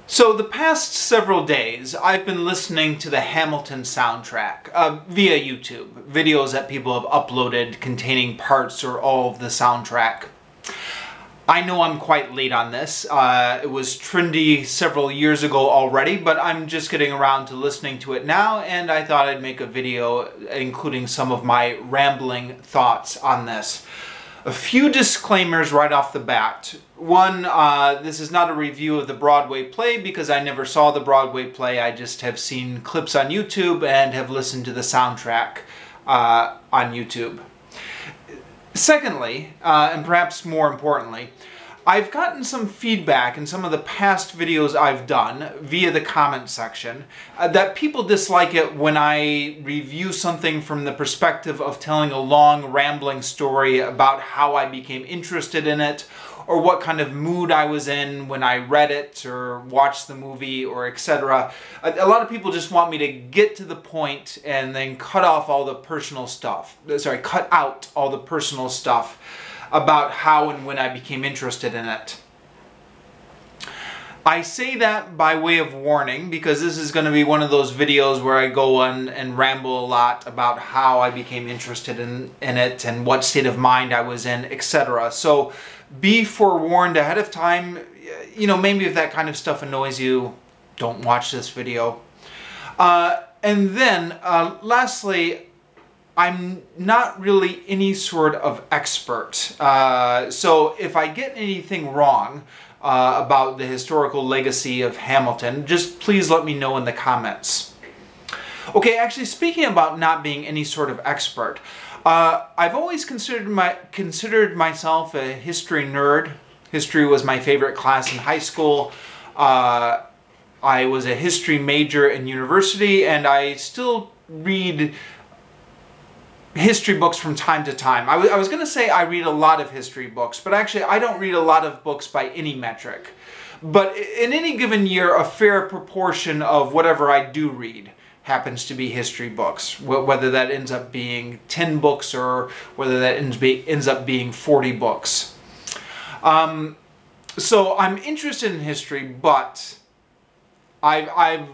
So the past several days, I've been listening to the Hamilton soundtrack via YouTube, videos that people have uploaded containing parts or all of the soundtrack. I know I'm quite late on this. It was trendy several years ago already, but I'm just getting around to listening to it now, and I thought I'd make a video including some of my rambling thoughts on this. A few disclaimers right off the bat. One, this is not a review of the Broadway play because I never saw the Broadway play. I just have seen clips on YouTube and have listened to the soundtrack on YouTube. Secondly, and perhaps more importantly, I've gotten some feedback in some of the past videos I've done via the comment section that people dislike it when I review something from the perspective of telling a long rambling story about how I became interested in it or what kind of mood I was in when I read it or watched the movie or etc. A lot of people just want me to get to the point and then cut out all the personal stuff about how and when I became interested in it. I say that by way of warning because this is going to be one of those videos where I go on and ramble a lot about how I became interested in it and what state of mind I was in, etc. So be forewarned ahead of time. You know, maybe if that kind of stuff annoys you, don't watch this video. And then, lastly, I'm not really any sort of expert. So if I get anything wrong about the historical legacy of Hamilton, just please let me know in the comments. Okay, actually speaking about not being any sort of expert, I've always considered myself a history nerd. History was my favorite class in high school. I was a history major in university, and I still read history books from time to time. I was going to say I read a lot of history books, but actually I don't read a lot of books by any metric. But in any given year, a fair proportion of whatever I do read happens to be history books, whether that ends up being 10 books or whether that ends up being 40 books. So I'm interested in history, but I've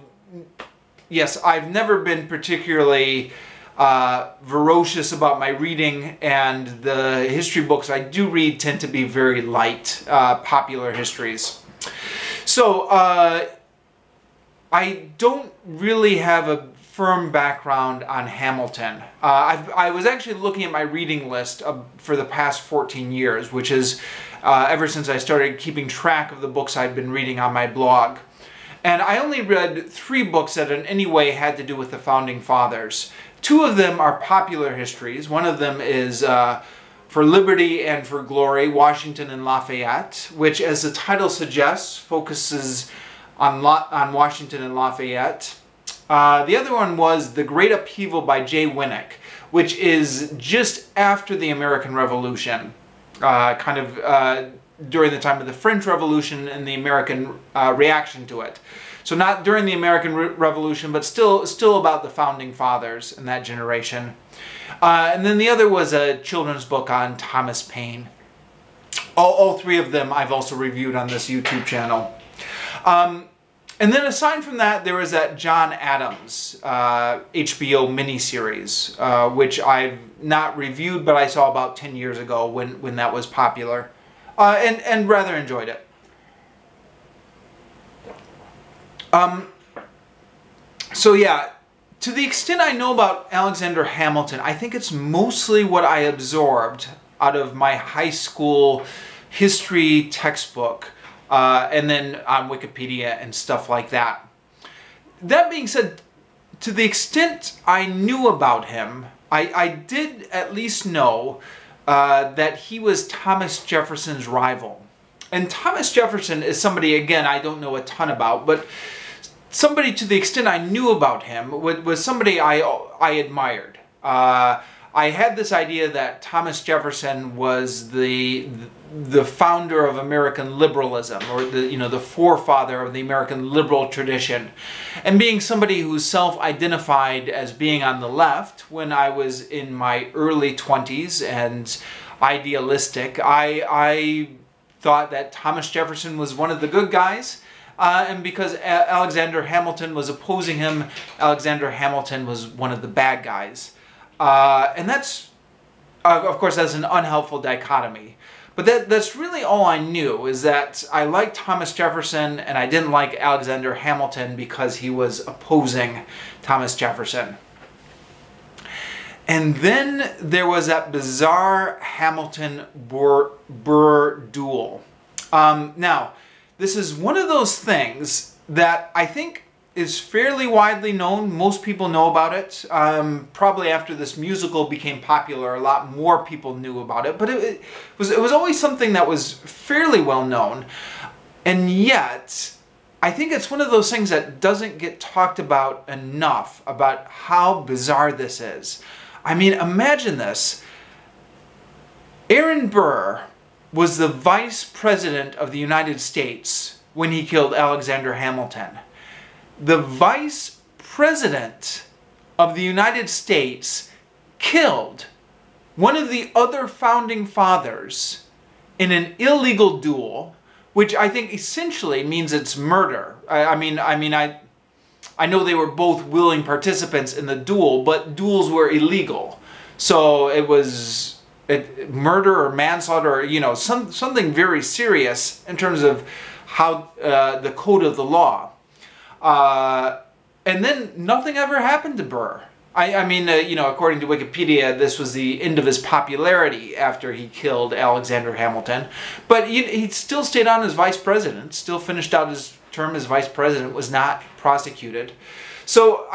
never been particularly ferocious about my reading, and the history books I do read tend to be very light, popular histories. So I don't really have a firm background on Hamilton. I was actually looking at my reading list for the past 14 years, which is ever since I started keeping track of the books I'd been reading on my blog. And I only read 3 books that in any way had to do with the Founding Fathers. 2 of them are popular histories. One of them is For Liberty and for Glory, Washington and Lafayette, which, as the title suggests, focuses on Washington and Lafayette. The other one was The Great Upheaval by J. Winnick, which is just after the American Revolution, during the time of the French Revolution and the American reaction to it. So not during the American Revolution, but still about the Founding Fathers and that generation. And then the other was a children's book on Thomas Paine. All 3 of them I've also reviewed on this YouTube channel. And then aside from that, there was that John Adams HBO miniseries, which I've not reviewed, but I saw about 10 years ago when that was popular, and rather enjoyed it. So yeah, to the extent I know about Alexander Hamilton, I think it's mostly what I absorbed out of my high school history textbook, and then on Wikipedia and stuff like that. That being said, to the extent I knew about him, I did at least know that he was Thomas Jefferson's rival. And Thomas Jefferson is somebody, again, I don't know a ton about, but somebody, to the extent I knew about him, was somebody I admired. I had this idea that Thomas Jefferson was the founder of American liberalism, or the forefather of the American liberal tradition. And being somebody who self-identified as being on the left when I was in my early 20s and idealistic, I thought that Thomas Jefferson was one of the good guys. and because Alexander Hamilton was opposing him, Alexander Hamilton was one of the bad guys. And that's, of course, that's an unhelpful dichotomy. But that's really all I knew, is that I liked Thomas Jefferson and I didn't like Alexander Hamilton because he was opposing Thomas Jefferson. And then there was that bizarre Hamilton-Burr duel. Now, this is one of those things that I think is fairly widely known. Most people know about it. Probably after this musical became popular, a lot more people knew about it. But it was always something that was fairly well known. And yet, I think it's one of those things that doesn't get talked about enough, about how bizarre this is. I mean, imagine this. Aaron Burr was the Vice President of the United States when he killed Alexander Hamilton. The Vice President of the United States killed one of the other founding fathers in an illegal duel, which I think essentially means it's murder. I know they were both willing participants in the duel, but duels were illegal. So it was murder or manslaughter, or, you know, something very serious in terms of how the code of the law. And then nothing ever happened to Burr. You know, according to Wikipedia, this was the end of his popularity after he killed Alexander Hamilton. But he still stayed on as vice president, still finished out his term as vice president, was not prosecuted. So,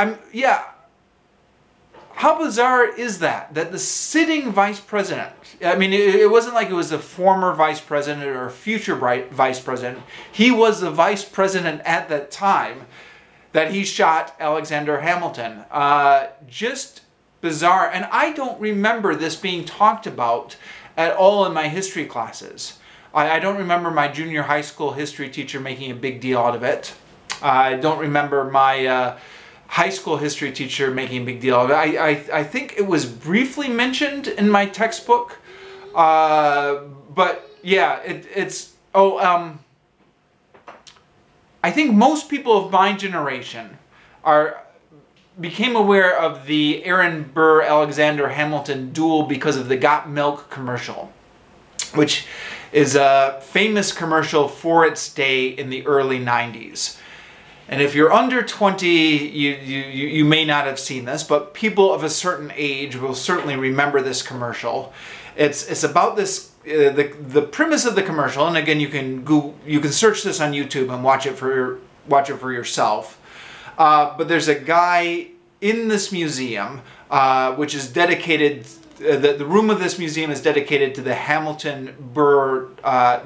how bizarre is that the sitting vice president, I mean, it wasn't like it was a former vice president or a future vice president. He was the vice president at that time that he shot Alexander Hamilton. Just bizarre. And I don't remember this being talked about at all in my history classes. I don't remember my junior high school history teacher making a big deal out of it. I don't remember my high school history teacher making a big deal of it. I think it was briefly mentioned in my textbook. But yeah, I think most people of my generation became aware of the Aaron Burr Alexander Hamilton duel because of the Got Milk commercial, which is a famous commercial for its day in the early 90s. And if you're under 20, you may not have seen this, but people of a certain age will certainly remember this commercial. It's about this, the premise of the commercial, and again, you can search this on YouTube and watch it for yourself. But there's a guy in this museum, which is dedicated. The room of this museum is dedicated to the Hamilton-Burr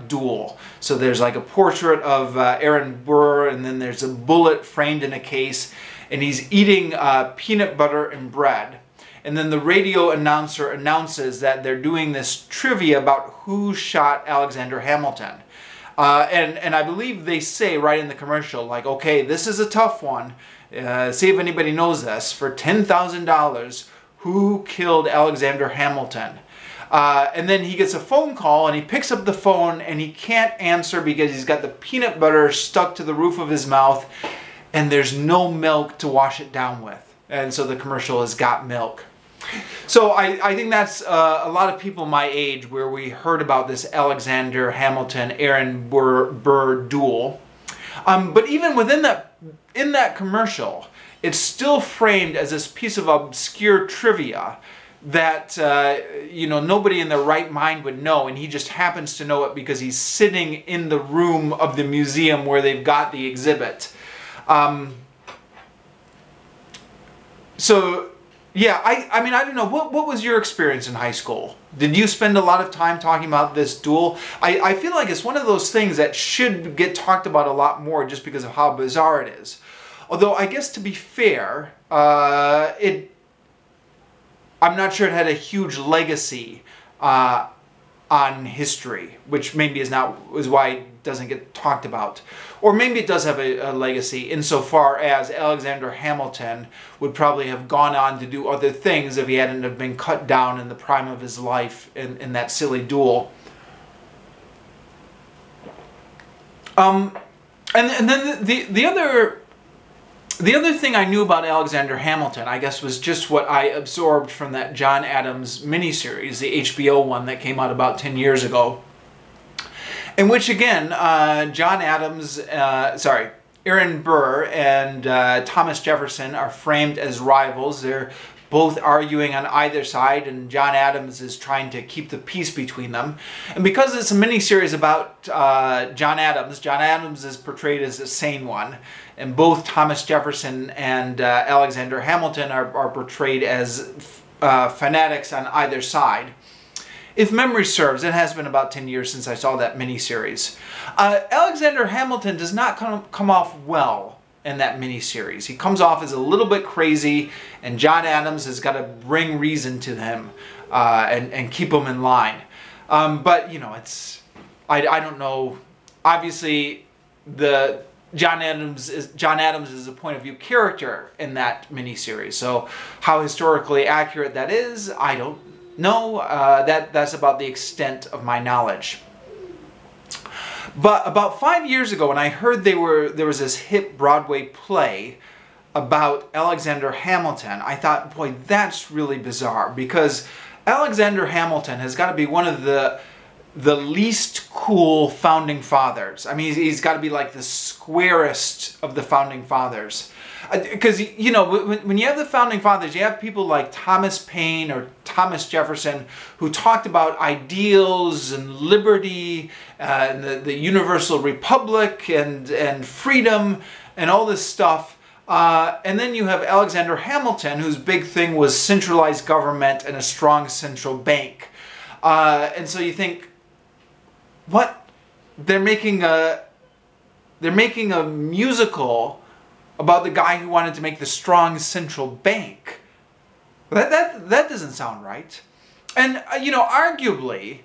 duel. So there's like a portrait of Aaron Burr, and then there's a bullet framed in a case, and he's eating peanut butter and bread. And then the radio announcer announces that they're doing this trivia about who shot Alexander Hamilton. And I believe they say right in the commercial, like, okay, this is a tough one. See if anybody knows this. For $10,000, who killed Alexander Hamilton? And then he gets a phone call, and he picks up the phone, and he can't answer because he's got the peanut butter stuck to the roof of his mouth, and there's no milk to wash it down with. And so the commercial has got milk. So I think that's a lot of people my age where we heard about this Alexander Hamilton, Aaron Burr duel. But even within in that commercial, it's still framed as this piece of obscure trivia that nobody in their right mind would know, and he just happens to know it because he's sitting in the room of the museum where they've got the exhibit. So yeah, I mean, I don't know, what was your experience in high school? Did you spend a lot of time talking about this duel? I feel like it's one of those things that should get talked about a lot more just because of how bizarre it is. Although, I guess to be fair, I'm not sure it had a huge legacy on history, which maybe is why it doesn't get talked about. Or maybe it does have a legacy insofar as Alexander Hamilton would probably have gone on to do other things if he hadn't have been cut down in the prime of his life in that silly duel. And then the other thing I knew about Alexander Hamilton, I guess, was just what I absorbed from that John Adams miniseries, the HBO one that came out about 10 years ago. In which, again, Aaron Burr and Thomas Jefferson are framed as rivals. They're both arguing on either side, and John Adams is trying to keep the peace between them. And because it's a miniseries about John Adams is portrayed as the sane one, and both Thomas Jefferson and Alexander Hamilton are portrayed as fanatics on either side. If memory serves, it has been about 10 years since I saw that miniseries. Alexander Hamilton does not come off well in that miniseries. He comes off as a little bit crazy, and John Adams has got to bring reason to him and keep him in line. But, you know, I don't know. Obviously, John Adams is a point of view character in that miniseries. So how historically accurate that is, I don't know. That's about the extent of my knowledge. But about 5 years ago, when I heard there was this hit Broadway play about Alexander Hamilton, I thought, boy, that's really bizarre, because Alexander Hamilton has got to be one of the least cool founding fathers. I mean, he's got to be like the squarest of the founding fathers. Because, you know, when you have the founding fathers, you have people like Thomas Paine or Thomas Jefferson who talked about ideals and liberty and the universal republic and freedom and all this stuff. And then you have Alexander Hamilton, whose big thing was centralized government and a strong central bank. And so you think, what? They're making a musical about the guy who wanted to make the strong central bank. That doesn't sound right. And, you know, arguably,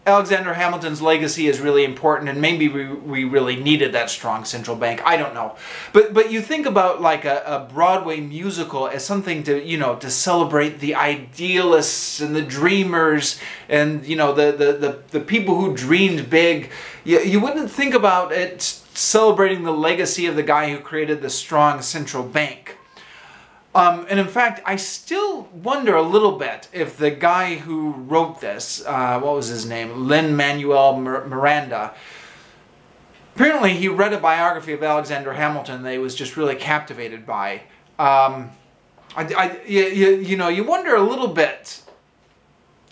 Alexander Hamilton's legacy is really important, and maybe we really needed that strong central bank. I don't know. But you think about like a Broadway musical as something to, you know, to celebrate the idealists and the dreamers and, you know, the people who dreamed big. You wouldn't think about it celebrating the legacy of the guy who created the strong central bank. And in fact, I still wonder a little bit if the guy who wrote this, what was his name? Lin-Manuel Miranda. Apparently he read a biography of Alexander Hamilton that he was just really captivated by. You know, you wonder a little bit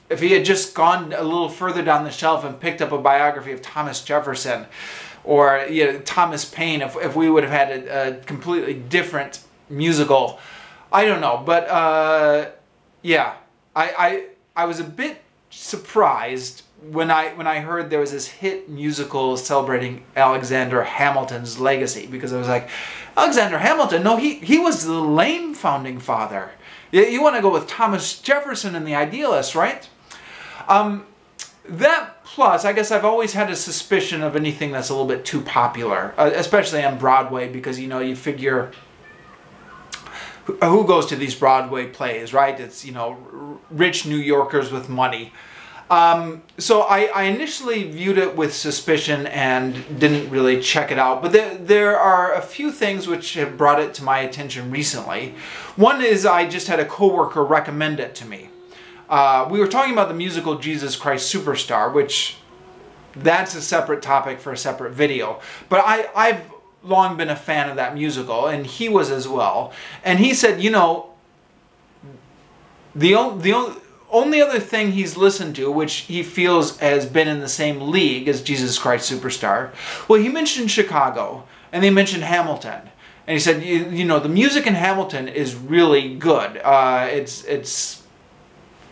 if he had just gone a little further down the shelf and picked up a biography of Thomas Jefferson or, you know, Thomas Paine, if we would have had a completely different musical. I don't know, but yeah, I was a bit surprised when I heard there was this hit musical celebrating Alexander Hamilton's legacy, because I was like, Alexander Hamilton? No, he was the lame founding father. You want to go with Thomas Jefferson and the idealists, right? That plus, I guess I've always had a suspicion of anything that's a little bit too popular, especially on Broadway, because, you know, you figure, who goes to these Broadway plays, right? It's, you know, rich New Yorkers with money. So I initially viewed it with suspicion and didn't really check it out. But there are a few things which have brought it to my attention recently. One is I just had a coworker recommend it to me. We were talking about the musical Jesus Christ Superstar, which that's a separate topic for a separate video. But I've long been a fan of that musical, and he was as well. And he said, you know, the only other thing he's listened to, which he feels has been in the same league as Jesus Christ Superstar, well, he mentioned Chicago, and they mentioned Hamilton. And he said, you know, the music in Hamilton is really good. It's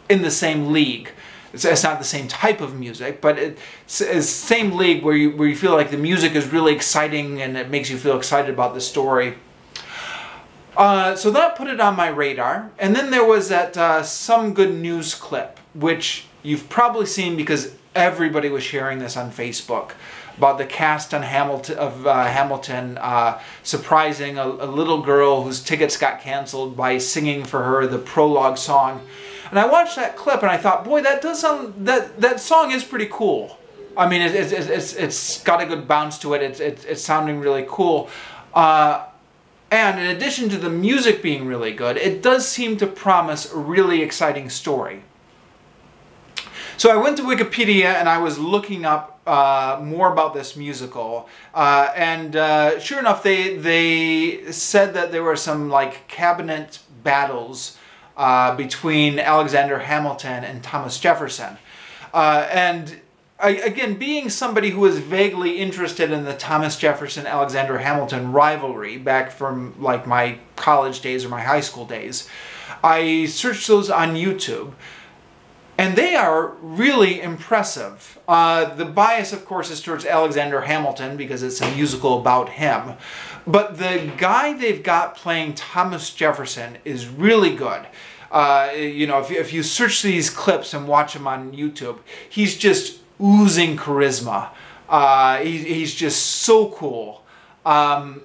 in the same league. It's not the same type of music, but it's the same league where you feel like the music is really exciting and it makes you feel excited about the story. So that put it on my radar. And then there was that Some Good News clip, which you've probably seen because everybody was sharing this on Facebook, about the cast on Hamilton surprising a little girl whose tickets got canceled by singing for her the prologue song. And I watched that clip and I thought, boy, that does sound, that song is pretty cool. I mean, it's got a good bounce to it. It's sounding really cool. And in addition to the music being really good, it does seem to promise a really exciting story. So I went to Wikipedia and I was looking up more about this musical, and sure enough, they said that there were some like cabinet battles between Alexander Hamilton and Thomas Jefferson, and again, being somebody who was vaguely interested in the Thomas Jefferson-Alexander Hamilton rivalry back from like my college days or my high school days, I searched those on YouTube, and they are really impressive. The bias, of course, is towards Alexander Hamilton because it's a musical about him, but the guy they've got playing Thomas Jefferson is really good. You know, if you search these clips and watch him on YouTube, he's just oozing charisma. He's just so cool. And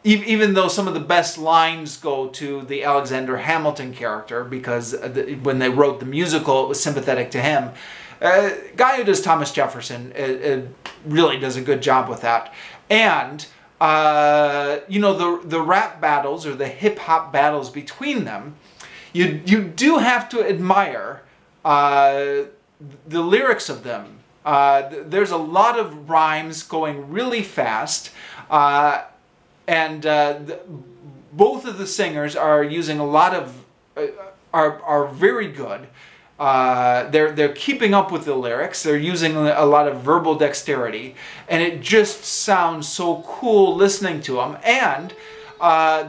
even though some of the best lines go to the Alexander Hamilton character, because when they wrote the musical, it was sympathetic to him, guy who does Thomas Jefferson really does a good job with that. And you know, the rap battles or the hip-hop battles between them, you do have to admire the lyrics of them. There's a lot of rhymes going really fast, and both of the singers are using a lot of are very good. They're keeping up with the lyrics. They're using a lot of verbal dexterity, and it just sounds so cool listening to them. And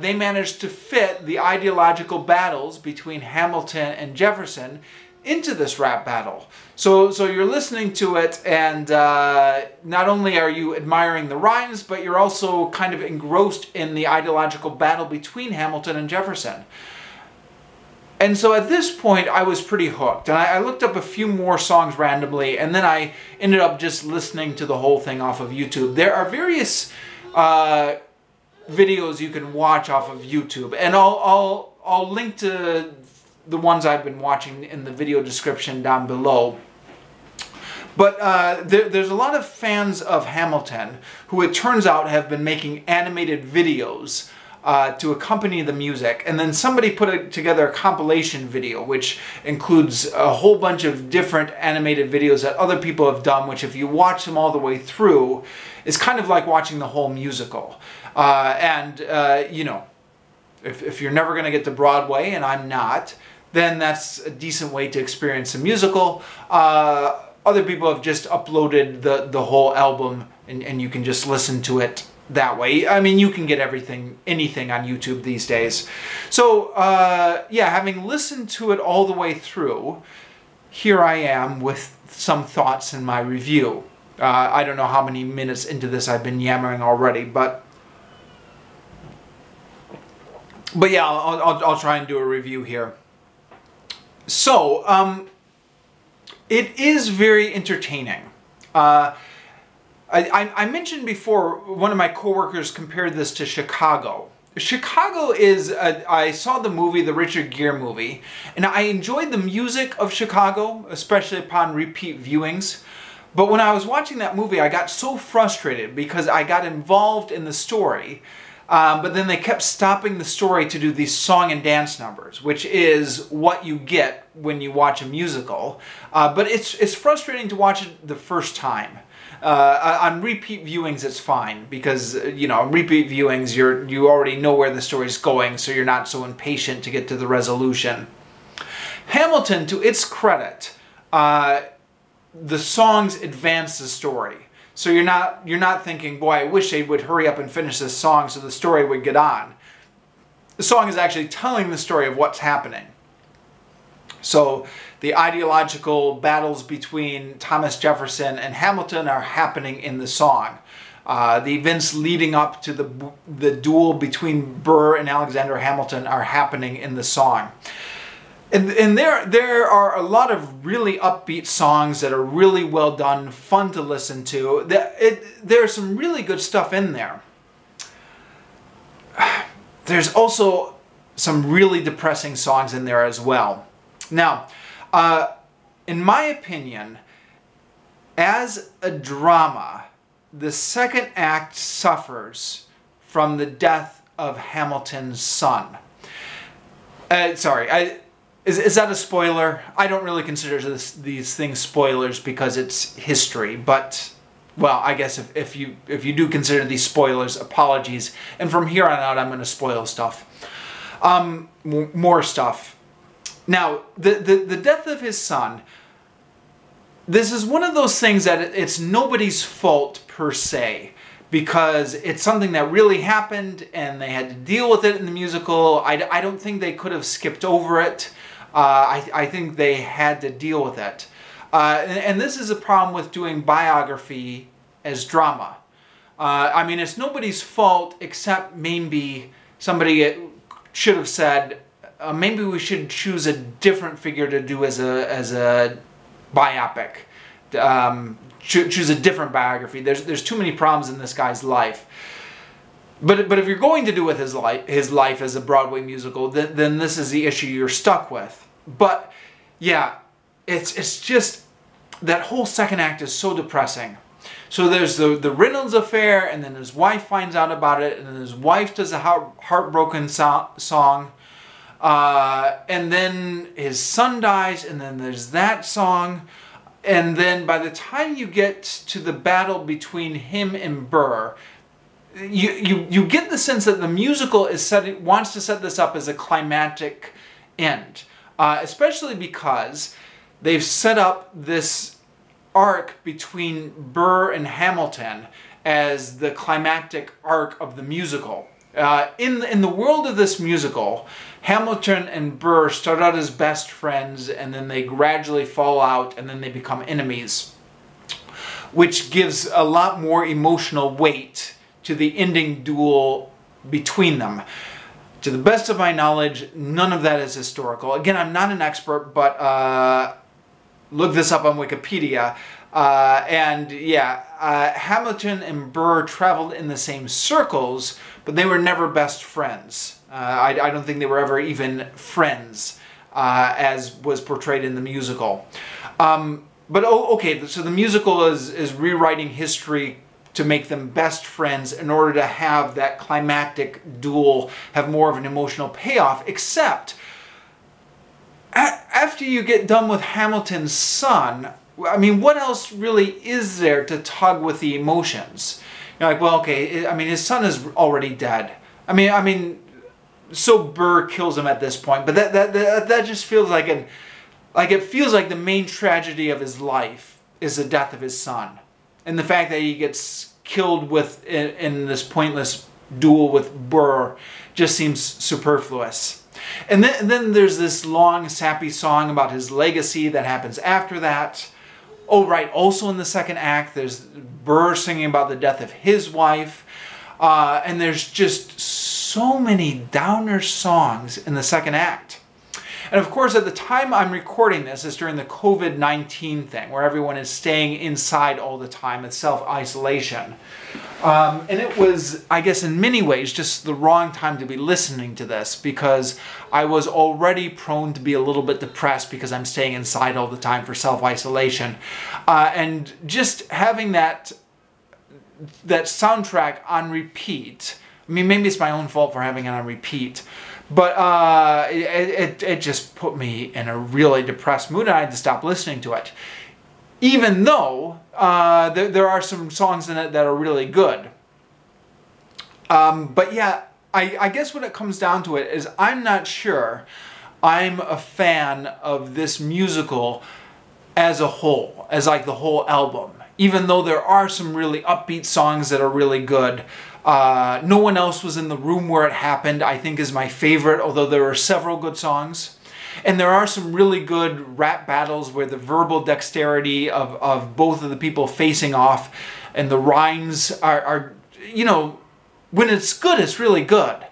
they managed to fit the ideological battles between Hamilton and Jefferson into this rap battle. So you're listening to it, and not only are you admiring the rhymes, but you're also kind of engrossed in the ideological battle between Hamilton and Jefferson. And so at this point, I was pretty hooked. And I looked up a few more songs randomly, and then I ended up just listening to the whole thing off of YouTube. There are various videos you can watch off of YouTube, and I'll link to the ones I've been watching in the video description down below. But there's a lot of fans of Hamilton who, it turns out, have been making animated videos to accompany the music, and then somebody put together a compilation video which includes a whole bunch of different animated videos that other people have done, which if you watch them all the way through, is kind of like watching the whole musical. You know, if you're never going to get to Broadway, and I'm not, then that's a decent way to experience a musical. Other people have just uploaded the whole album, and you can just listen to it that way. I mean, you can get anything on YouTube these days. So, yeah, having listened to it all the way through, here I am with some thoughts in my review. I don't know how many minutes into this I've been yammering already, but yeah, I'll try and do a review here. So, it is very entertaining. I mentioned before, one of my coworkers compared this to Chicago. Chicago is, I saw the movie, the Richard Gere movie, and I enjoyed the music of Chicago, especially upon repeat viewings. But when I was watching that movie, I got so frustrated because I got involved in the story, but then they kept stopping the story to do these song and dance numbers, which is what you get when you watch a musical. But it's frustrating to watch it the first time. On repeat viewings, it's fine because, you know, repeat viewings, you already know where the story's going, so you're not so impatient to get to the resolution. Hamilton, to its credit, the songs advance the story. So you're not thinking, boy, I wish they would hurry up and finish this song so the story would get on. The song is actually telling the story of what's happening. So the ideological battles between Thomas Jefferson and Hamilton are happening in the song. The events leading up to the duel between Burr and Alexander Hamilton are happening in the song. And there are a lot of really upbeat songs that are really well done, fun to listen to. There's some really good stuff in there. There's also some really depressing songs in there as well. Now, in my opinion, as a drama, the second act suffers from the death of Hamilton's son. Sorry, is that a spoiler? I don't really consider these things spoilers because it's history, but, well, I guess if you do consider these spoilers, apologies. And from here on out, I'm going to spoil stuff. More stuff. Now, the death of his son, this is one of those things that it's nobody's fault per se, because it's something that really happened and they had to deal with it in the musical. I don't think they could have skipped over it. I think they had to deal with it. And this is a problem with doing biography as drama. I mean, it's nobody's fault except maybe somebody should have said, maybe we should choose a different figure to do as a biopic. Choose a different biography. There's too many problems in this guy's life. But if you're going to do with his life as a Broadway musical, then this is the issue you're stuck with. But yeah, it's just that whole second act is so depressing. So there's the Reynolds affair, and then his wife finds out about it, and then his wife does a heartbroken song. And then his son dies, and then there's that song. And then by the time you get to the battle between him and Burr, you get the sense that the musical wants to set this up as a climactic end. Especially because they've set up this arc between Burr and Hamilton as the climactic arc of the musical. In the world of this musical, Hamilton and Burr start out as best friends, and then they gradually fall out, and then they become enemies, which gives a lot more emotional weight to the ending duel between them. To the best of my knowledge, none of that is historical. Again, I'm not an expert, but look this up on Wikipedia. And yeah, Hamilton and Burr traveled in the same circles, but they were never best friends. I don't think they were ever even friends, as was portrayed in the musical. But okay, so the musical is rewriting history to make them best friends in order to have that climactic duel have more of an emotional payoff, except after you get done with Hamilton's son, I mean, what else really is there to tug with the emotions? You're like, well, okay, I mean, his son is already dead. I mean, so Burr kills him at this point, but that just feels like it feels like the main tragedy of his life is the death of his son, and the fact that he gets killed in this pointless duel with Burr just seems superfluous. And then there's this long, sappy song about his legacy that happens after that. Oh, right, also in the second act, there's Burr singing about the death of his wife. And there's just so many downer songs in the second act. And of course, at the time I'm recording this, it's during the COVID-19 thing, where everyone is staying inside all the time. It's self-isolation. And it was, I guess, in many ways, just the wrong time to be listening to this, because I was already prone to be a little bit depressed because I'm staying inside all the time for self-isolation. And just having that soundtrack on repeat, I mean, maybe it's my own fault for having it on repeat, but it just put me in a really depressed mood, and I had to stop listening to it. Even though there are some songs in it that are really good. But yeah, I guess when it comes down to it is I'm not sure I'm a fan of this musical as a whole, as like the whole album. Even though there are some really upbeat songs that are really good. No One Else Was in the Room Where It Happened, I think, is my favorite, although there are several good songs. And there are some really good rap battles where the verbal dexterity of both of the people facing off and the rhymes are, you know, when it's good, it's really good.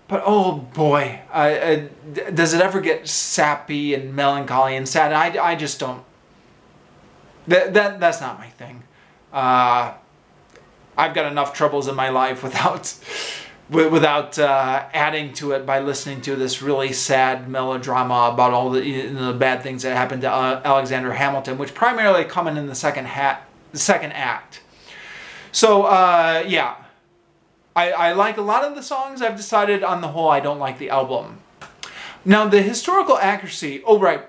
But oh boy, does it ever get sappy and melancholy and sad? I just don't. That's not my thing. I've got enough troubles in my life without without adding to it by listening to this really sad melodrama about all the bad things that happened to Alexander Hamilton, which primarily come in the second act. So yeah, I like a lot of the songs. I've decided on the whole I don't like the album. Now the historical accuracy, oh right,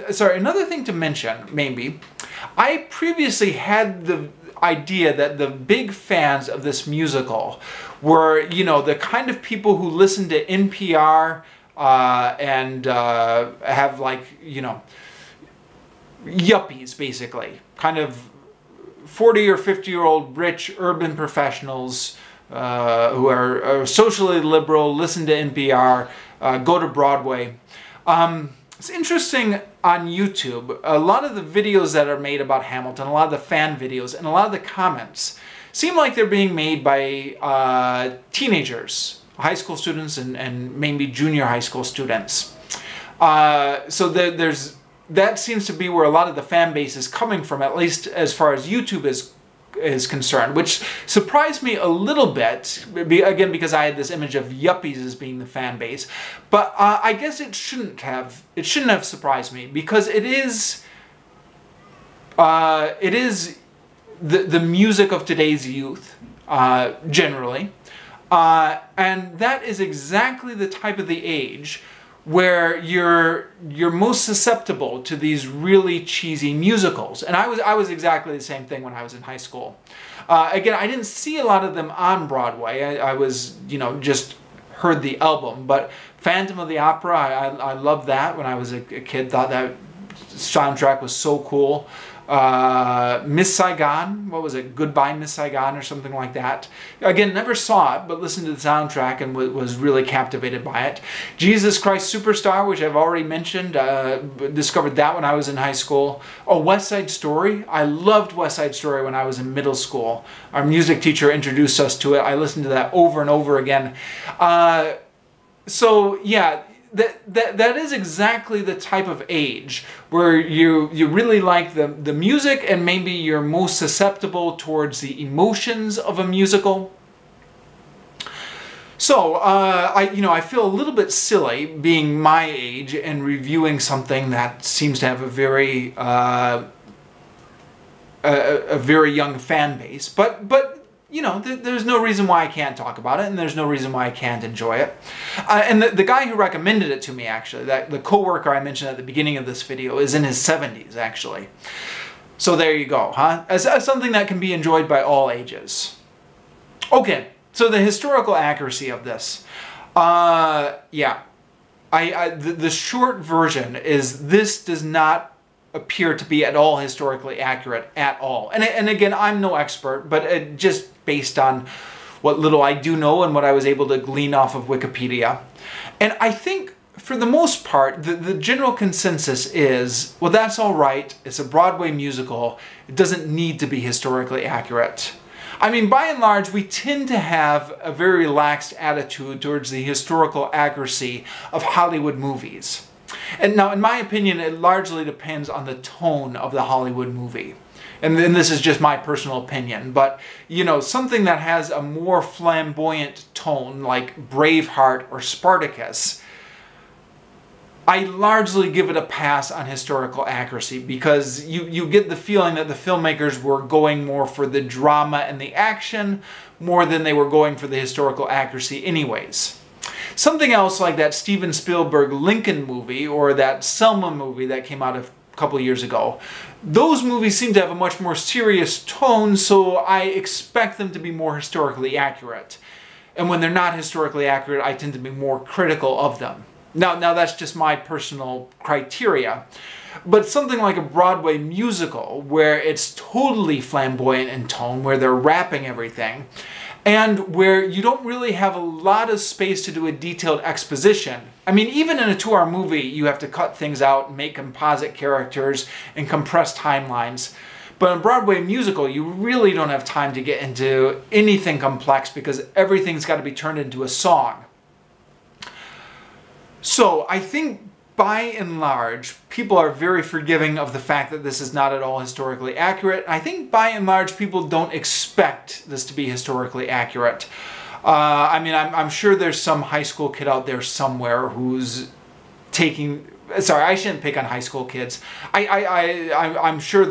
sorry, another thing to mention maybe, I previously had the idea that the big fans of this musical were, you know, the kind of people who listen to NPR and have, like, you know, yuppies basically, kind of 40 or 50-year-old rich urban professionals who are socially liberal, listen to NPR, go to Broadway. It's interesting on YouTube, a lot of the videos that are made about Hamilton, a lot of the fan videos, and a lot of the comments seem like they're being made by teenagers, high school students, and maybe junior high school students. So that seems to be where a lot of the fan base is coming from, at least as far as YouTube is concerned, which surprised me a little bit, again, because I had this image of yuppies as being the fan base. But I guess it shouldn't have surprised me, because it is the music of today's youth, generally, and that is exactly the type of the age where you're most susceptible to these really cheesy musicals. And I was exactly the same thing when I was in high school. Again, I didn't see a lot of them on Broadway. I was, you know, just heard the album. But Phantom of the Opera, I loved that when I was a kid. Thought that soundtrack was so cool. Miss Saigon, what was it? Goodbye Miss Saigon or something like that. Again, never saw it, but listened to the soundtrack and was really captivated by it. Jesus Christ Superstar, which I've already mentioned, discovered that when I was in high school. Oh, West Side Story. I loved West Side Story when I was in middle school. Our music teacher introduced us to it. I listened to that over and over again. So yeah, that is exactly the type of age where you really like the music, and maybe you're most susceptible towards the emotions of a musical. So I feel a little bit silly being my age and reviewing something that seems to have a very young fan base, but you know, there's no reason why I can't talk about it, and there's no reason why I can't enjoy it. And the guy who recommended it to me, actually, the coworker I mentioned at the beginning of this video, is in his 70s, actually. So there you go, huh? As something that can be enjoyed by all ages. Okay, so the historical accuracy of this. Yeah. The short version is this does not appear to be at all historically accurate at all. And again, I'm no expert, but just based on what little I do know and what I was able to glean off of Wikipedia. And I think for the most part, the general consensus is, well, that's all right. It's a Broadway musical. It doesn't need to be historically accurate. I mean, by and large, we tend to have a very relaxed attitude towards the historical accuracy of Hollywood movies. And now, in my opinion, it largely depends on the tone of the Hollywood movie. And then this is just my personal opinion, but, you know, something that has a more flamboyant tone, like Braveheart or Spartacus, I largely give it a pass on historical accuracy, because you get the feeling that the filmmakers were going more for the drama and the action more than they were going for the historical accuracy anyways. Something else like that Steven Spielberg Lincoln movie, or that Selma movie that came out a couple of years ago, those movies seem to have a much more serious tone, so I expect them to be more historically accurate. And when they're not historically accurate, I tend to be more critical of them. Now that's just my personal criteria. But something like a Broadway musical, where it's totally flamboyant in tone, where they're rapping everything, and where you don't really have a lot of space to do a detailed exposition. I mean, even in a 2-hour movie, you have to cut things out, make composite characters, and compress timelines. But in a Broadway musical, you really don't have time to get into anything complex, because everything's got to be turned into a song. So I think, by and large, people are very forgiving of the fact that this is not at all historically accurate. I think, by and large, people don't expect this to be historically accurate. I mean, I'm sure there's some high school kid out there somewhere who's taking... Sorry, I shouldn't pick on high school kids. I'm sure